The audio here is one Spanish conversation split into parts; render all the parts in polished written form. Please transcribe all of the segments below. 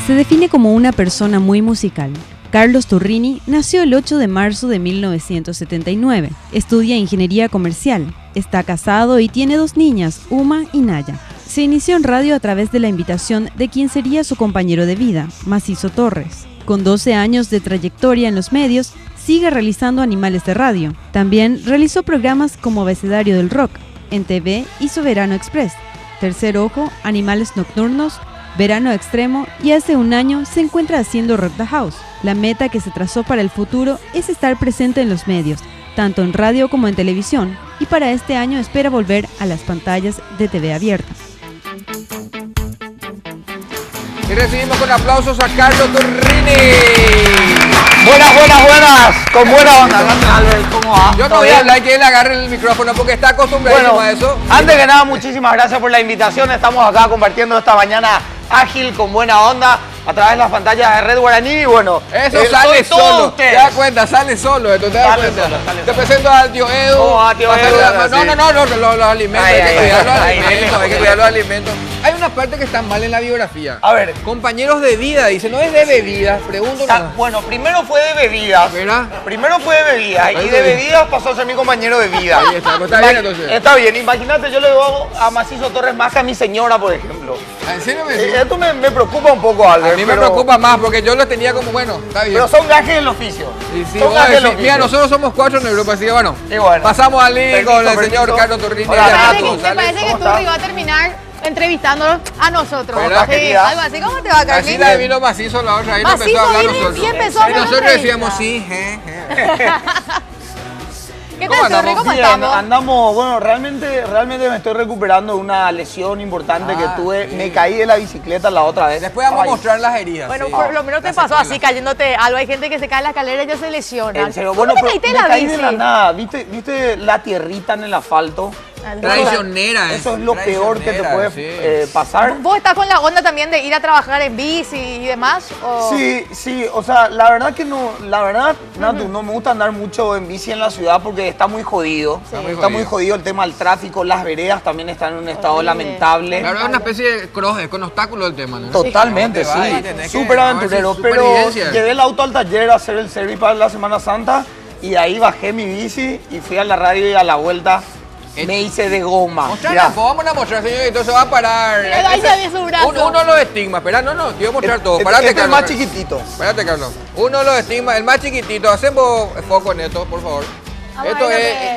se define como una persona muy musical. Carlos Turrini nació el 8 de marzo de 1979. Estudia ingeniería comercial. Está casado y tiene 2 niñas, Uma y Naya. Se inició en radio a través de la invitación de quien sería su compañero de vida, Macizo Torres. Con 12 años de trayectoria en los medios, sigue realizando animales de radio. También realizó programas como Abecedario del Rock. En TV hizo Verano Express, Tercer Ojo, Animales Nocturnos, Verano Extremo y hace un año se encuentra haciendo Rock the House. La meta que se trazó para el futuro es estar presente en los medios, tanto en radio como en televisión, y para este año espera volver a las pantallas de TV abierta. Y recibimos con aplausos a Carlos Turrini. Buenas, con buena onda. Albert, ¿cómo va? Yo no voy a hablar que él agarre el micrófono porque está acostumbrado a eso. Antes que nada, muchísimas gracias por la invitación. Estamos acá compartiendo esta mañana ágil, con buena onda, a través de las pantallas de Red Guaraní. Y bueno, eso sale solo. ¿Te das cuenta? Sale solo esto, ¿te das cuenta? Te presento al tío Edu. ¿Cómo va, tío Edu? No, los alimentos, hay que cuidar los alimentos. Hay una parte que está mal en la biografía. A ver. Compañeros de vida, dice, no es de bebidas, pregunto. Bueno, primero fue de bebidas. ¿Verdad? Primero fue de bebidas y de bebidas pasó a ser mi compañero de vida. Ahí está, está bien entonces. Está bien, imagínate, yo le doy a Macizo Torres más que a mi señora, por ejemplo. ¿En serio me decís? Esto me preocupa un poco, Albert. A mí me preocupa más porque yo lo tenía como, bueno, está bien. Pero son gajes del oficio. Sí, mira, nosotros somos 4 en el grupo, así que bueno. Pasamos al link con el señor Carlos Turrini. Me parece que Turri va a terminar entrevistándolo a nosotros. Sí, algo así. ¿Cómo te va, Carlos? Así la vino Macizo la otra, ahí nos empezó a hablar nosotros. Y nosotros decíamos sí, ¿Qué tal, Turri? ¿Cómo estamos? Andamos, bueno, realmente me estoy recuperando de una lesión importante que tuve. Me caí de la bicicleta la otra vez. Después vamos a mostrar las heridas. Bueno, por lo menos te pasó así, cayéndote algo. Hay gente que se cae en la escalera y ya se lesiona. En serio, bueno, pero me caí de la nada. ¿Viste la tierrita en el asfalto? Traicionera. Eso es lo peor que te puede pasar. ¿Vos estás con la onda también de ir a trabajar en bici y demás? ¿O? Sí, o sea, la verdad que no, Natu, no me gusta andar mucho en bici en la ciudad porque está muy jodido. Sí. Está muy jodido el tema del tráfico, las veredas también están en un estado lamentable. La verdad es una especie de cross, con obstáculos el tema, ¿no? Totalmente, sí. Súper aventurero, pero llevé el auto al taller a hacer el service para la Semana Santa y ahí bajé mi bici y fui a la radio y a la vuelta me hice de goma. Vamos a mostrar, señor, entonces va a parar. Uno de los estigmas, espera, te voy a mostrar todo. Parate, Carlos. Es más chiquitito. Espérate, Carlos. Uno de los estigmas, el más chiquitito, hacemos foco en esto, por favor.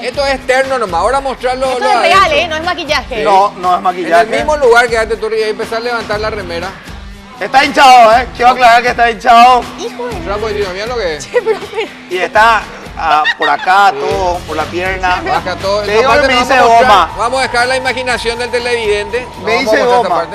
Esto es externo nomás, ahora mostrarlo. Esto es real, no es maquillaje. No es maquillaje. En el mismo lugar que antes tú y empezar a levantar la remera. Está hinchado, quiero aclarar que está hinchado. Hijo de... Mira lo que es. Sí, pero... Y está por acá, todo, por la pierna. Baja todo. Te digo que me hice goma. Vamos a dejar la imaginación del televidente. Me hice goma.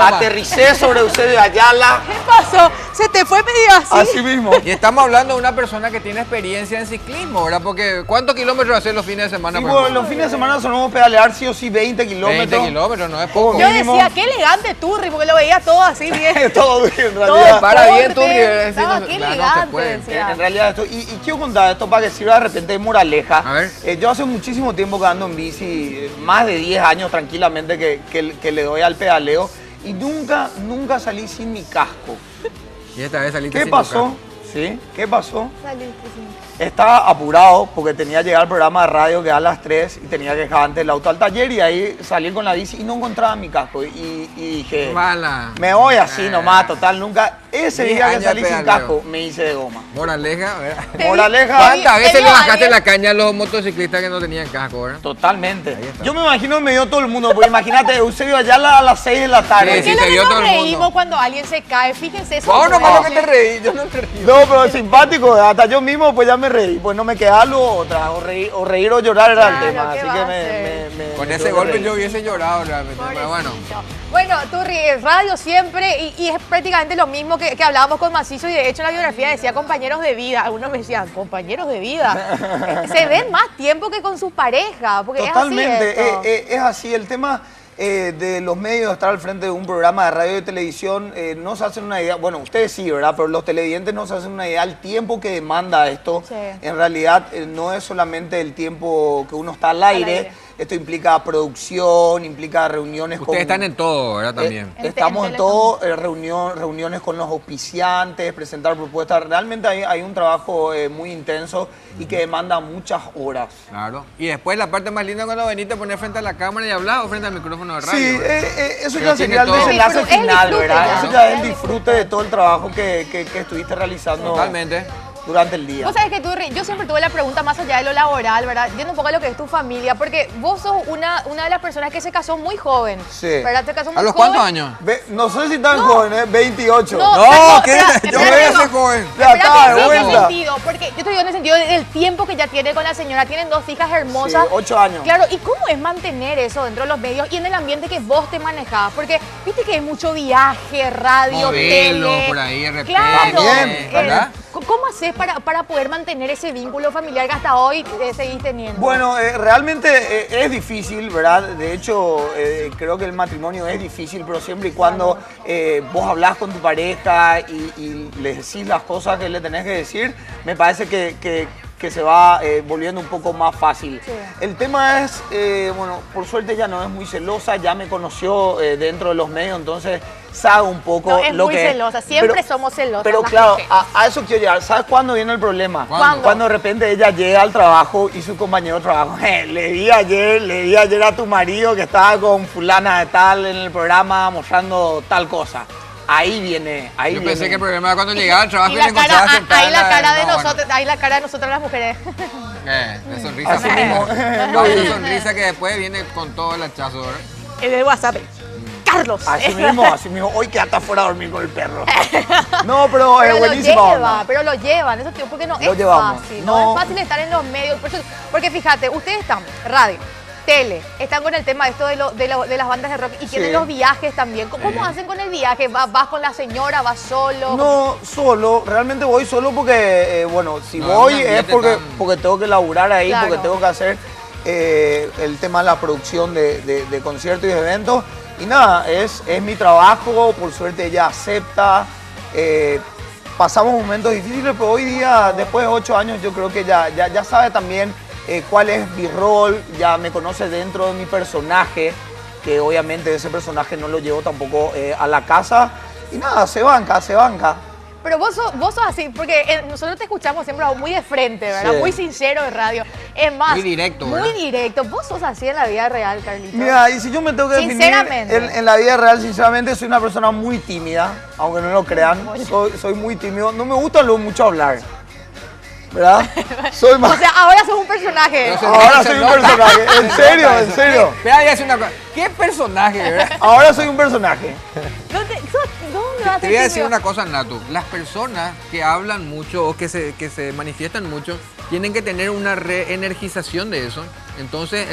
Aterricé sobre Eusebio Ayala. ¿Qué pasó? Se te fue medio así. Así mismo. Y estamos hablando de una persona que tiene experiencia en ciclismo, ¿verdad? Porque ¿cuántos kilómetros haces los fines de semana? Sí, bueno, los fines de semana solemos pedalear sí o sí 20 kilómetros. 20 kilómetros, no es poco. Yo decía, qué elegante Turri, porque lo veía todo así bien. Todo bien, en realidad. Para bien Turri. Qué elegante. En realidad esto, y quiero contar esto para que sirva de repente de moraleja. A ver. Yo hace muchísimo tiempo que ando en bici, más de 10 años tranquilamente que le doy al pedaleo y nunca salí sin mi casco. Y esta vez saliste sin mi casco. ¿Sí? ¿Qué pasó? Saliste sin... Estaba apurado porque tenía que llegar al programa de radio que era a las 3 y tenía que dejar antes el auto al taller y ahí salir con la bici y no encontraba mi casco y dije, me voy así nomás, total, nunca, ese día que salí sin casco me hice de goma. Moraleja, ¿verdad? Moraleja. ¿Cuántas veces le bajaste la caña a los motociclistas que no tenían casco, verdad? Totalmente. Yo me imagino me dio todo el mundo, porque imagínate, Eusebio Ayala a las 6 de la tarde. Sí, ¿Por qué no nos reímos cuando alguien se cae? Fíjense eso. No, no, que te reí, yo no te reí. No, pero es simpático, hasta yo mismo pues ya me reí, pues no me queda algo otra, o reír o llorar era el tema, así que con ese golpe yo hubiese llorado realmente, pero bueno. Bueno, Turri, radio siempre y es prácticamente lo mismo que hablábamos con Macizo y de hecho en la biografía decía compañeros de vida. Algunos me decían, compañeros de vida. Se ven más tiempo que con sus parejas, porque totalmente, es así el tema. De los medios, estar al frente de un programa de radio y televisión, no se hacen una idea, bueno, ustedes sí, ¿verdad? Pero los televidentes no se hacen una idea del tiempo que demanda esto. Sí. En realidad no es solamente el tiempo que uno está al aire, esto implica producción, implica reuniones Ustedes están en todo, ¿verdad? También. Estamos en todo, reuniones con los auspiciantes, presentar propuestas. Realmente hay un trabajo muy intenso y que demanda muchas horas. Claro. Y después la parte más linda cuando venís te pones frente a la cámara y hablas o frente al micrófono de radio. Sí, eso Pero ya sería el desenlace final, ¿verdad? Ya. Eso ya es el disfrute de todo el trabajo que estuviste realizando. Totalmente. Durante el día. Vos sabés que yo siempre tuve la pregunta más allá de lo laboral, ¿verdad? Yendo un poco a lo que es tu familia, porque vos sos una de las personas que se casó muy joven. Sí. ¿Verdad? Te casó muy ¿A los joven. cuántos años? No sé si tan joven, 28. No, ¿qué? Yo espérate, voy a ser joven. Ya Espérate, está, de sí, vuelta. en el sentido, porque yo te digo en el sentido del tiempo que ya tiene con la señora. Tienen 2 hijas hermosas. Sí, 8 años. Claro, ¿y cómo es mantener eso dentro de los medios y en el ambiente que vos te manejás? Porque viste que hay mucho viaje, radio, Modelo, tele. por ahí de repente. Claro. También, ¿verdad? ¿Cómo haces para poder mantener ese vínculo familiar que hasta hoy seguís teniendo? Bueno, realmente es difícil, ¿verdad? De hecho, creo que el matrimonio es difícil, pero siempre y cuando vos hablás con tu pareja y le decís las cosas que le tenés que decir, me parece que se va volviendo un poco más fácil. Sí. El tema es, bueno, por suerte ella no es muy celosa, ya me conoció dentro de los medios, entonces sabe un poco No, es lo muy que celosa, siempre somos celosas. Pero las claro, mujeres. a eso quiero llegar. ¿Sabes cuándo viene el problema? ¿Cuándo? Cuando de repente ella llega al trabajo y su compañero de trabajo, le di ayer a tu marido que estaba con fulana de tal en el programa mostrando tal cosa. Ahí viene. Yo pensé que el problema era cuando llegaba al trabajo Y y la le encontraba sentada ahí en la cara de no, nosotros, ahí la cara de nosotras las mujeres. La sonrisa. Así mismo. No, esa sonrisa que después viene con todo el hachazo, ¿verdad? En el WhatsApp. Carlos. Así mismo. Hoy quédate afuera a dormir con el perro. No, pero es Pero buenísima onda. pero lo llevan, eso tío, porque no Lo es llevamos. fácil. No. No es fácil estar en los medios. Porque fíjate, ustedes están, radio, tele, están con el tema de esto de las bandas de rock y tienen los viajes también. ¿Cómo hacen con el viaje? ¿Vas con la señora? ¿Vas solo? No, solo, realmente voy solo porque, bueno, si No, voy un es ambiente porque tengo que laburar ahí, Claro. porque tengo que hacer el tema de la producción de conciertos y de eventos. Y nada, es mi trabajo, por suerte ella acepta. Pasamos momentos difíciles, pero hoy día, después de 8 años, yo creo que ya sabe también cuál es mi rol, ya me conoce dentro de mi personaje, que obviamente ese personaje no lo llevo tampoco a la casa. Y nada, se banca. Pero vos sos así, porque nosotros te escuchamos siempre muy de frente, ¿verdad? Sí. Muy sincero en radio. Es más, Muy directo, Muy ¿verdad? directo. Vos sos así en la vida real, Carlito. Mira, y si yo me tengo que definir Sinceramente. en la vida real, sinceramente soy una persona muy tímida, aunque no lo crean, soy muy tímido, no me gusta mucho hablar, ¿verdad? Soy más... O sea, ahora sos un personaje. No sé. Ahora soy un personaje, en serio. Espera, voy a decir una cosa. ¿Qué personaje, verdad? Ahora soy un personaje. ¿Dónde vas a Te ser voy a decir tímido? una cosa, Natu. Las personas que hablan mucho o que se manifiestan mucho tienen que tener una reenergización de eso. Entonces,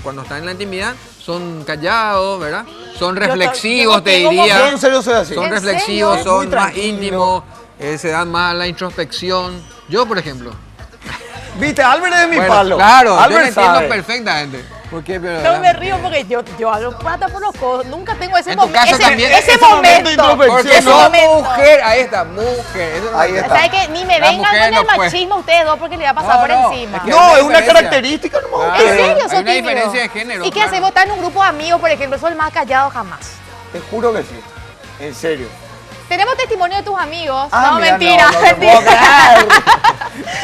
cuando están en la intimidad, son callados, ¿verdad? Son reflexivos, yo te tengo diría. Yo en serio soy así. Son ¿En reflexivos, serio? Muy son más tranquilo. íntimos, se dan más a la introspección. Yo, por ejemplo. Viste, Albert es de mi Bueno, palo. claro, yo Albert lo entiendo sabe. perfectamente. ¿Por qué? Pero, No me río porque yo hablo plata por los codos. Nunca tengo ese En tu momento. casa también. Ese Ese momento de momento. introspección. Porque no. sos momento. mujer, ahí está, mujer. Eso no Ahí me- está. ¿Sabes qué? Ni me La vengan mujer con el no puede. machismo ustedes dos porque le va a pasar No, por no, encima. es que- No, hay es una una diferencia. característica nomás. Claro. ¿En serio Hay sos una tímido? diferencia de género, ¿Y qué claro. haces? Vos estás en un grupo de amigos, por ejemplo, sos el más callado jamás. Te juro que sí. En serio. Tenemos testimonio de tus amigos. Ah, no, mira, mentira, no te puedo creer.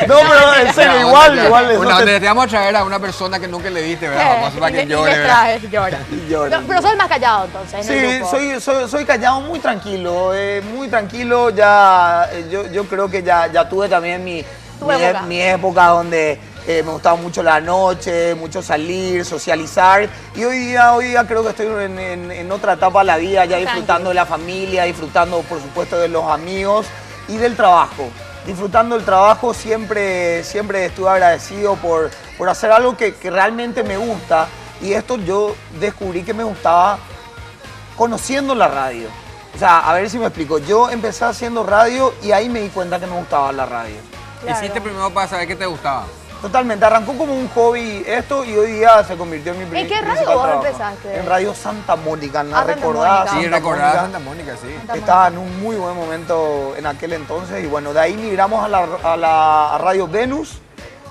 No, pero en serio, igual eso Bueno, te- te vamos a traer a una persona que nunca le diste, ¿verdad? Vamos para que y llore, les ¿verdad? traes, llora. Y llora. No, pero sos el más callado entonces. en el Sí, grupo. soy callado, muy tranquilo. Ya, yo creo que ya tuve también Tu época. mi época donde me gustaba mucho la noche, mucho salir, socializar. Y hoy día creo que estoy en otra etapa de la vida, ya disfrutando de la familia, disfrutando por supuesto de los amigos y del trabajo. Disfrutando del trabajo, siempre estuve agradecido por hacer algo que realmente me gusta. Y esto yo descubrí que me gustaba conociendo la radio. O sea, a ver si me explico. Yo empecé haciendo radio y ahí me di cuenta que me gustaba la radio. Claro. Hiciste primero para saber qué te gustaba. Totalmente, arrancó como un hobby esto y hoy día se convirtió en mi ¿En qué radio principal vos trabajo. empezaste? En Radio Santa Mónica, ¿no? Santa recordada Mónica. Sí, Santa recordaba Mónica. Santa Mónica, sí. Estaba en un muy buen momento en aquel entonces y bueno, de ahí migramos a Radio Venus.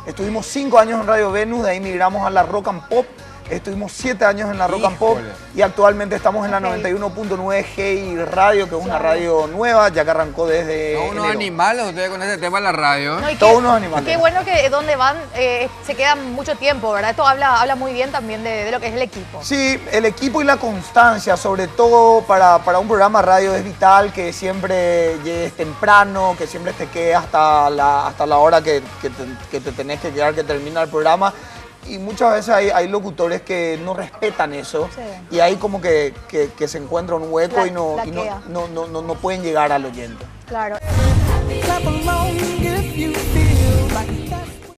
Estuvimos 5 años en Radio Venus, de ahí migramos a la Rock and Pop Estuvimos 7 años en la Rock and Pop y actualmente estamos en la 91.9 GI Radio, que es una radio nueva, ya que arrancó desde Son unos animales ustedes con ese tema de la radio. No, todos unos animales. Qué bueno que donde van se quedan mucho tiempo, ¿verdad? Esto habla muy bien también de lo que es el equipo. Sí, el equipo y la constancia, sobre todo para un programa radio es vital, que siempre llegues temprano, que siempre te quedes hasta la hora que te tenés que quedar, que termina el programa. Y muchas veces hay locutores que no respetan eso, y ahí como que se encuentra un hueco y no pueden llegar al oyente. Claro.